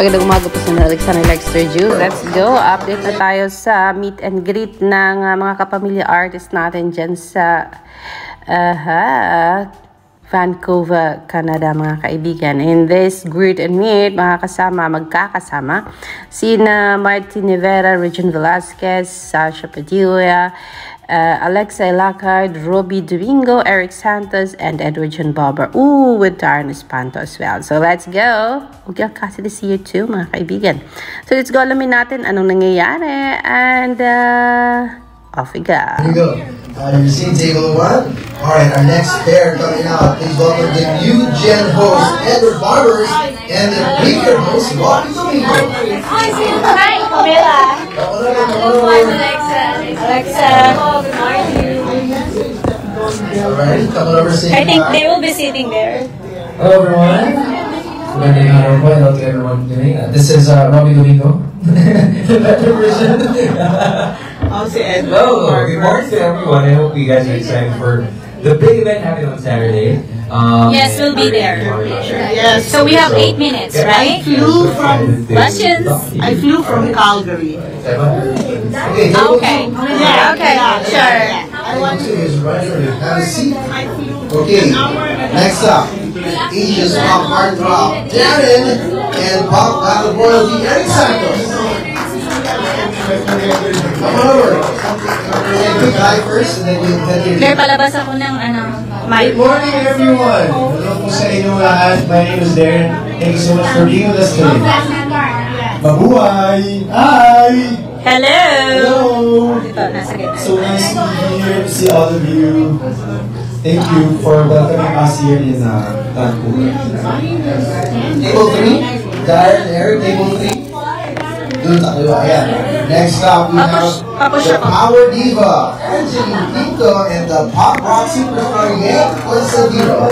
Magandang umaga po sa Alexander Lexter Jules. Let's go! Update na tayo sa meet and greet ng mga kapamilya artist natin dyan sa Vancouver, Canada, mga kaibigan. In this greet and meet, magkakasama sina Martin Rivera, Regine Velasquez, Sasha Padilla, Alexa Elacard, Robbie Domingo, Eric Santos, and Edward John Barber. Ooh, with Darren Espanto as well. So, let's go! Ugel Cassidy, see you too, mga kaibigan. So, let's go. Alamin natin anong nangyayari. And, off we go. Here we go. You've seen table 1. Alright, our next pair coming out. Please welcome the new gen host, Edward Barber, and the premier host, Robbie Domingo. Hi, Camila. Alexa. Alright, coming over saying I think they will be sitting there. Hello everyone. Hello to everyone doing. This is Robbie Domingo. Better version. I'll say Hello. Good morning to everyone. I hope you guys are excited for the big event happening on Saturday. Yes, we'll be there. yes. So we have 8 minutes, right? Questions? I flew from Calgary. okay, Okay. Yeah, Okay, sure. I want to is right here. Have a seat. Okay, next up, Asia's pop hard rock, Darren, and pop battle royalty, Eric Santos. Come on over. Say quick hi first, and then you'll tell you. Claire, palabas ako ng Good morning, everyone. Hello po sa inyo lahat. My name is Darren. Thank you so much for being with us today. Mabuhay! Hi! Hello! Hello! Ito, nasa gitna. So nice to be here to see all of you. Thank you for welcoming us here in Vancouver. Table 3, Darren, Eric, table 3. Doon tayo, ayan. Next up, we have the Power Diva, Angeline Pinto, and the pop rock superstar, Yank Consadero.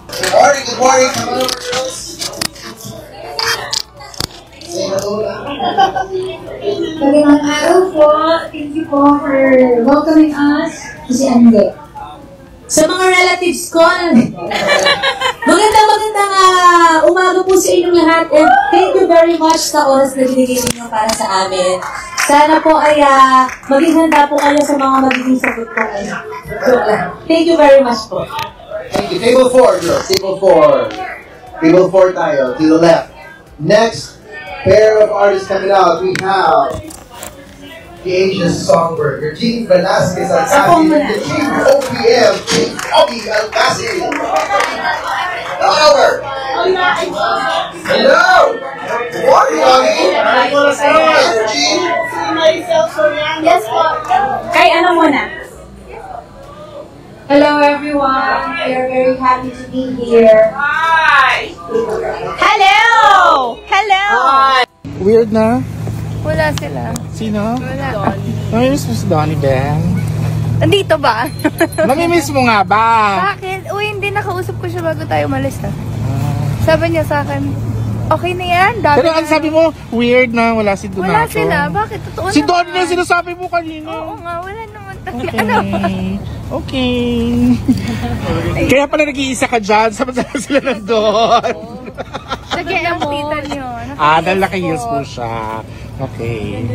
Good morning, good morning. Come on over, girls. Say hello. Magandang araw po. Thank you po for welcoming us. Kasi Ande. Sa mga relatives ko, magandang umaga po sa inyong lahat, and thank you very much sa oras na binigay ninyo para sa amin. Sana po ay maging handa po kayo sa mga magiging sagot ko ngayon. Thank you very much po. Thank you. Table 4, girls. Table 4. Table 4 tayo, to the left. Next pair of artists coming out, we have the Asian songbird, Regine Velasquez at Saki, the Chief OPM, Chief Obi Alcacid. Come over. Hello. Good morning, Obi. Energy. Yes po. Kay ano muna? Hello everyone. We are very happy to be here. Hello! Hello! Weird na? Wala sila. Sino? Wala. Namimiss mo si Donnie Ben? Andito ba? Namimiss mo nga ba? Bakit? Uy, hindi, nakausap ko siya bago tayo umalis ha. Sabi niya sa akin, okay na yan. Dami Pero ang sabi mo, weird na wala si Donato. Wala sila. Bakit? Totoo Si naman. Donnie na yung sinasabi mo kanina. Oo nga, wala naman. Okay. Kaya pala nag-iisa ka dyan. Sama-sama sila nandun. Nag-iampitan niyo. Dahil naka-heels po siya. Okay.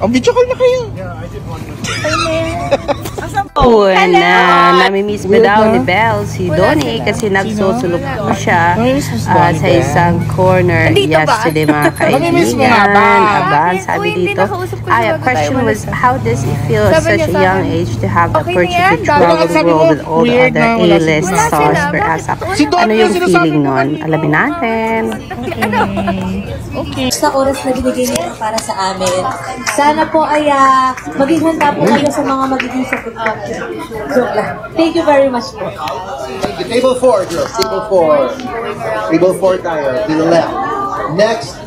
Video call na kayo. Namimiss mo daw ni Belle si Donnie kasi nagsusulok po siya sa isang corner yesterday, mga kaibigan. Abang, sabi dito. A question was, how does it feel at such a young age to have the opportunity to travel the world with all the other A-list stars per ASAP? Ano yung feeling nun? Alamin natin. Okay. Sa oras na binigay niyo para sa amin. Sana po ay maging handa po kayo sa mga magiging sagot ko. Thank you very much po. Thank you. Table 4, girls. Table 4. Table 4 tayo, to the left. Next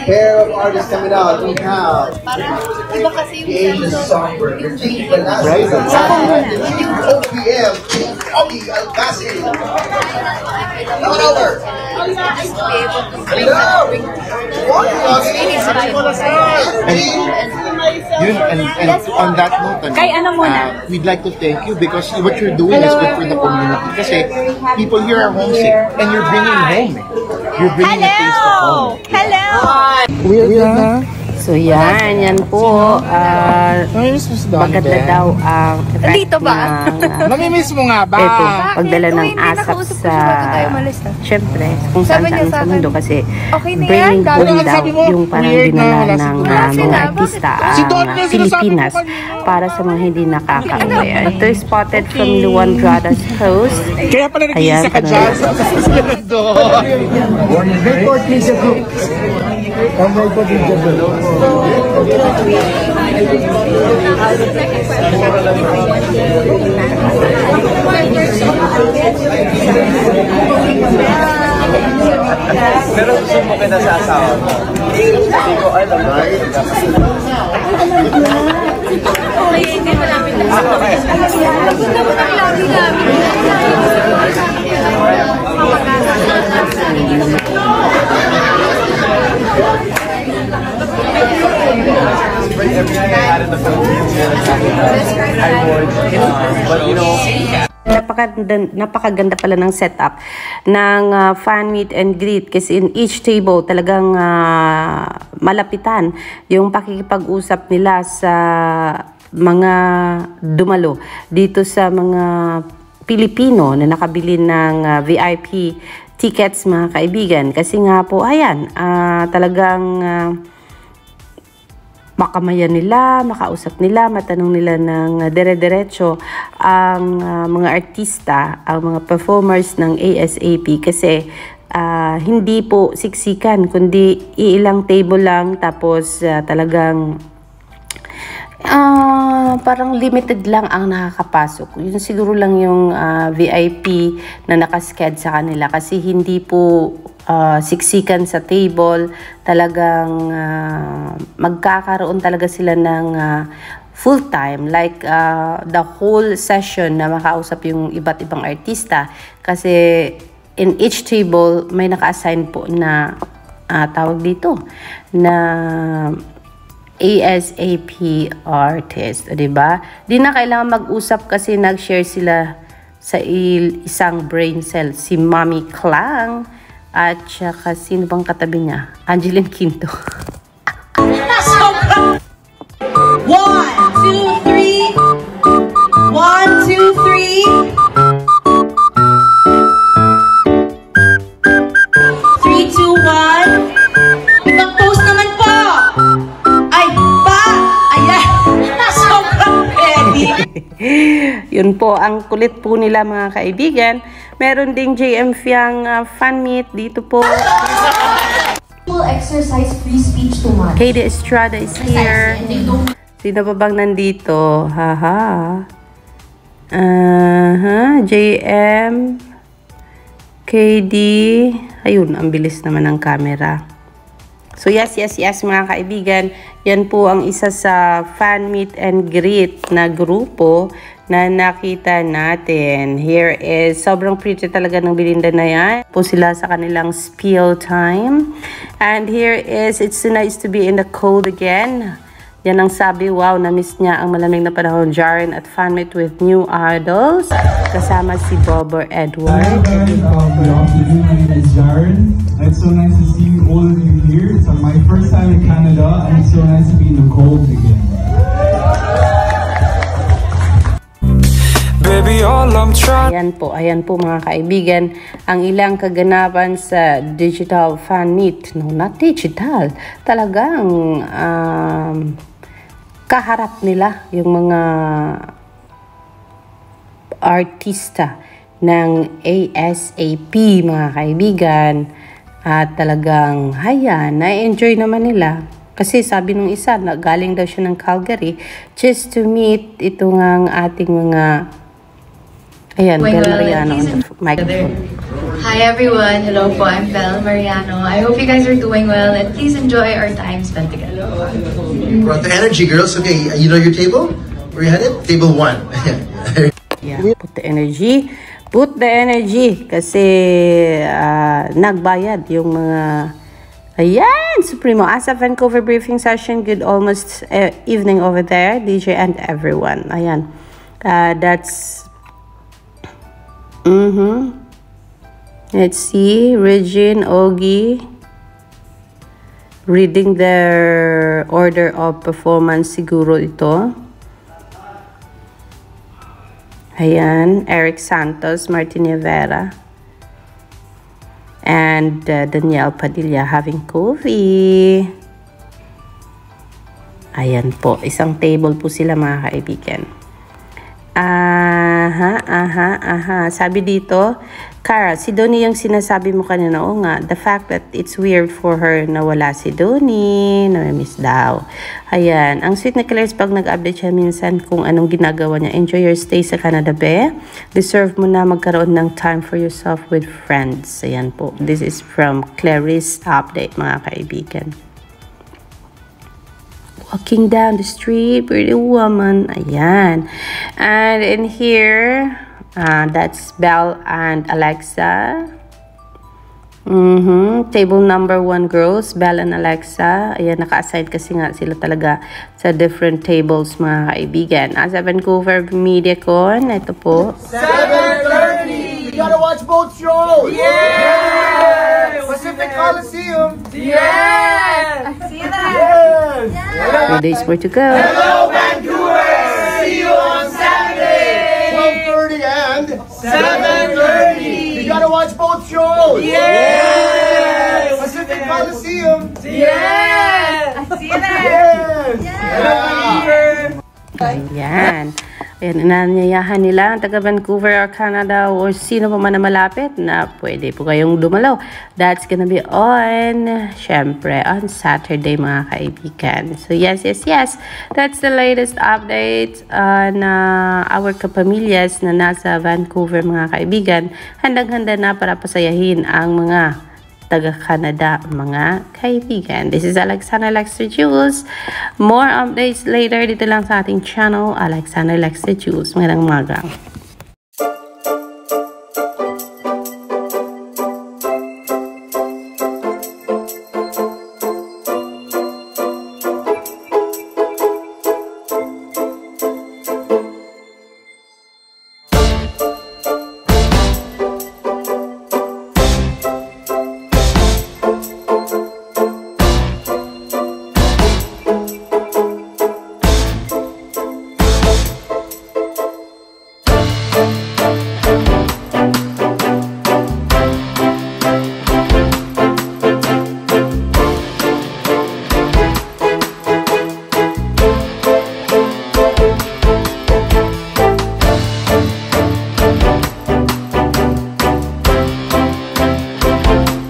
pair of artists coming out, we have the Asian songbird, Regine Velasquez at Saki, the Chief OPM, Chief Obi Alcacid. Come on over. Hello. Good morning, Obi. Energy. Yun, and on that note, we'd like to thank you because what you're doing is good for the community. Kasi people here are homesick and you're bringing home. You're bringing a taste of home. Hello! Weird na. So yan po. Maganda daw ang effect Dito ba? Namimiss mo nga ba? Ito, pagdala ng asap sa... Siyempre, kung saan sa mundo kasi bringing home daw yung parang dinala ng mga artista ang Pilipinas para sa mga hindi nakaka-uwi. Ito is spotted from Luan Brada's post. Kaya pala nag-iisa ka dyan. Record Media Group. Record Media Group. Pero gusto mo kita sa asawa mo? Hindi ko alam. Napakaganda pala ng setup ng fan meet and greet kasi in each table talagang malapitan yung pakikipag-usap nila sa mga dumalo dito sa mga Pilipino na nakabili ng VIP tickets, mga kaibigan, kasi nga po ayan, talagang makamayan nila, makausap nila, matanong nila ng dire-diretso ang mga artista, ang mga performers ng ASAP kasi hindi po siksikan kundi iilang table lang tapos talagang parang limited lang ang nakakapasok. Yun siguro lang yung VIP na nakasked sa kanila kasi hindi po siksikan sa table. Talagang magkakaroon talaga sila ng full time, like the whole session na makausap yung iba't ibang artista kasi in each table may naka-assign po na tawag dito na ASAP artist, o diba? Di na kailangan mag-usap kasi nag-share sila sa isang brain cell, si Mami Klang at saka sino bang katabi niya? Angeline Quinto. 1, 2, 3 1, 2, 3 3, 2, 1 ibang post naman po. Yun po, ang kulit po nila, mga kaibigan. Meron ding JM Fiang fan meet dito po. Exercise free speech too much. Katie Estrada is here. Sino pa bang nandito? Haha. JM KD. Ayun, ang bilis naman ng camera. So yes, mga kaibigan, yan po ang isa sa fan meet and greet na grupo na nakita natin. Here is, sobrang pretty talaga ng Belinda na yan. Po sila sa kanilang spiel time. And here is, it's so nice to be in the cold again. Yan ang sabi, wow, na-miss niya ang malamig na panahon. Jaren at fan meet with new idols. Kasama si Bobber Edward. Hello guys, my name is Jaren. It's so nice to see all of you here. It's my first time in Canada and it's so nice to be in the cold again. Ayan po mga kaibigan, ang ilang kaganapan sa digital fan meet. No, not digital. Talagang kaharap nila yung mga artista ng ASAP, mga kaibigan. At talagang, na-enjoy naman nila. Kasi sabi nung isa, galing daw siya ng Calgary just to meet ito ngang ating mga... Ayan, Bel Mariano on the microphone. Hi everyone, hello po, I'm Bel Mariano. I hope you guys are doing well and please enjoy our time spent together. Brought the energy, girls. Okay, you know your table? Where you headed? Table 1. Yeah, put the energy. Put the energy kasi nagbayad yung mga Ayan, Supremo. Asa Vancouver briefing session. Good almost evening over there. DJ and everyone. Ayan. That's... Let's see. Regine, Ogie. Reading their order of performance siguro ito. Ayan, Eric Santos, Martin Rivera, and Danielle Padilla having coffee. Ayan po, isang table po sila mga kaibigan. Sabi dito, Cara, si Donnie yung sinasabi mo kanina. Oo nga, the fact that it's weird for her na wala si Donnie, na-miss daw. Ayan, ang sweet na Claire's pag nag-update siya minsan kung anong ginagawa niya. Enjoy your stay sa Canada, be. Deserve mo na magkaroon ng time for yourself with friends. Ayan po, this is from Clarice update mga kaibigan. Walking down the street, pretty woman. Ayan. And in here, that's Belle and Alexa. Table number 1 girls, Belle and Alexa. Ayan, naka-assign kasi nga sila talaga sa different tables mga kaibigan. Asa Vancouver MediaCon, ito po. 7:30! You gotta watch both shows! Yes! Pacific Coliseum! Yes! See that? Yes! 2 days more to go. Hello, Vancouver! See you on Saturday! 12:30 and 7:30! You gotta watch both shows! Yes! Pacific Coliseum! Yes! See that? Yes! Ayan. Ayan, inanyayahan nila ang taga Vancouver or Canada or sino pa man na malapit na pwede po kayong dumalaw. That's gonna be on, syempre, on Saturday mga kaibigan. So yes. That's the latest update on our kapamilyas na nasa Vancouver mga kaibigan. Handang-handa na para pasayahin ang mga taga-Canada mga kaibigan. This is Alexander Lexter Jules. More updates later dito lang sa ating channel, Alexander Lexter Jules. Magandang umaga.